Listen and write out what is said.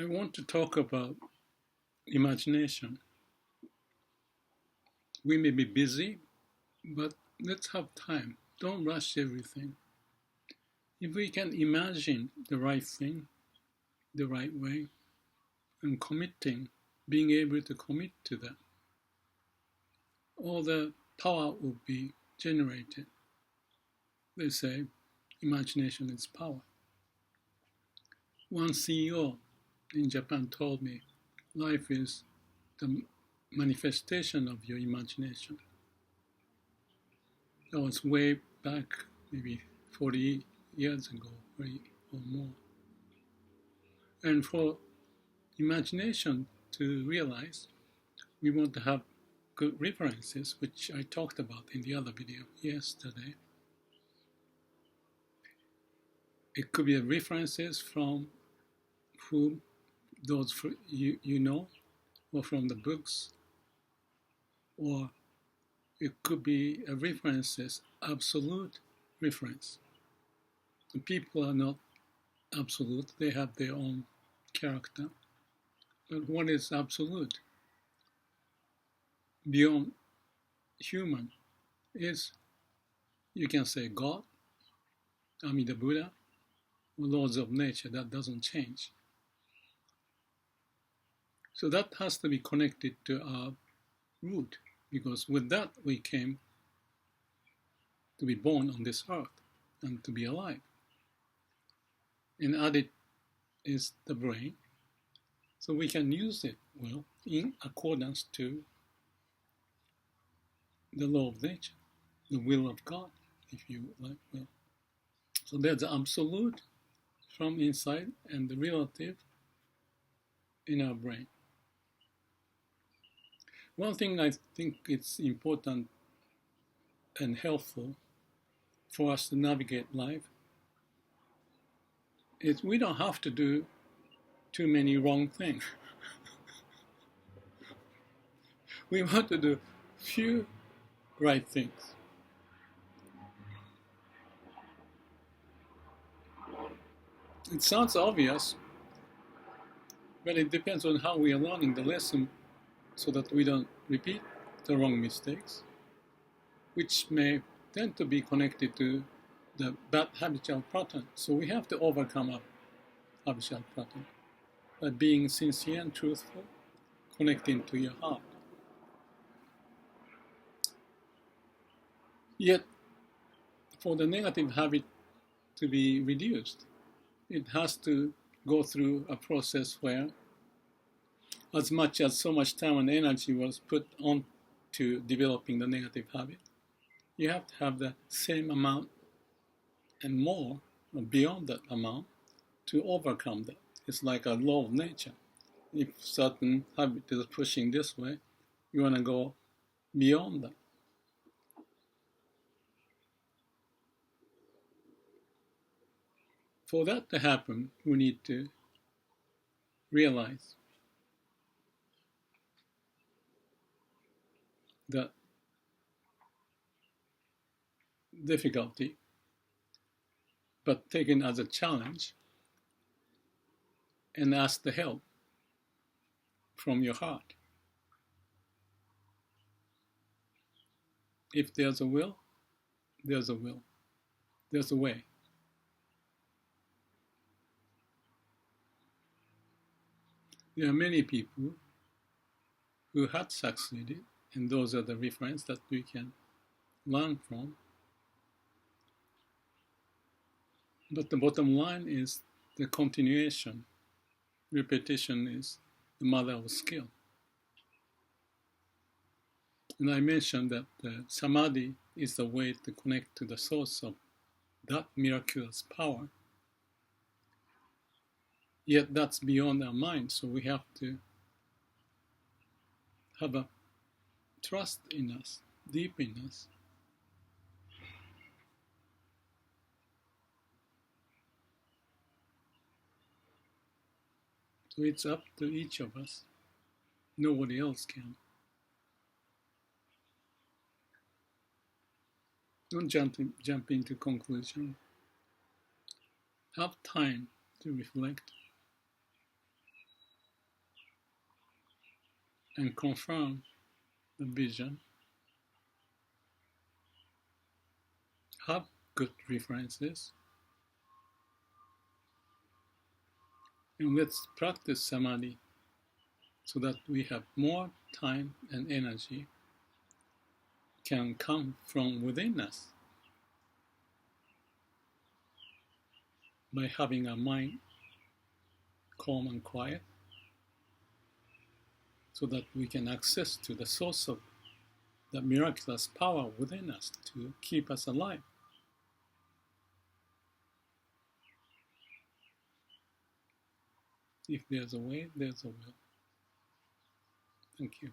I want to talk about imagination. We may be busy, but let's have time. Don't rush everything. If we can imagine the right thing, the right way, and being able to commit to that, all the power will be generated. They say imagination is power. One CEO in Japan told me life is the manifestation of your imagination. That was way back, maybe 40 years ago or more. And for imagination to realize, we want to have good references, which I talked about in the other video yesterday. It could be references from whom those you know, or from the books, or it could be a references, absolute reference. The people are not absolute, they have their own character. But what is absolute? Beyond human is, you can say God, Amida Buddha, or laws of nature. That doesn't change. So that has to be connected to our root, because with that we came to be born on this earth and to be alive. And added is the brain, so we can use it well in accordance to the law of nature, the will of God, if you like. Well, so there's the absolute from inside and the relative in our brain. One thing I think it's important and helpful for us to navigate life is we don't have to do too many wrong things. We want to do few right things. It sounds obvious, but it depends on how we are learning the lesson so that we don't repeat the wrong mistakes, which may tend to be connected to the bad habitual pattern. So we have to overcome our habitual pattern by being sincere and truthful, connecting to your heart. Yet, for the negative habit to be reduced, it has to go through a process where as much as so much time and energy was put on to developing the negative habit, you have to have the same amount and more, or beyond that amount, to overcome that. It's like a law of nature. If certain habit is pushing this way, you want to go beyond that. For that to happen, we need to realize that difficulty, but taken as a challenge, and ask the help from your heart. If there's a will, there's a will. There's a way. There are many people who had succeeded, and those are the references that we can learn from. But the bottom line is the continuation. Repetition is the mother of skill. And I mentioned that Samadhi is the way to connect to the source of that miraculous power. Yet that's beyond our mind, so we have to have a trust in us, deep in us. So it's up to each of us. Nobody else can. Don't jump into conclusion. Have time to reflect. and confirm the vision. Have good references. And let's practice Samadhi so that we have more time and energy can come from within us by having our mind calm and quiet so that we can access to the source of the miraculous power within us to keep us alive. If there's a way, there's a will. Thank you.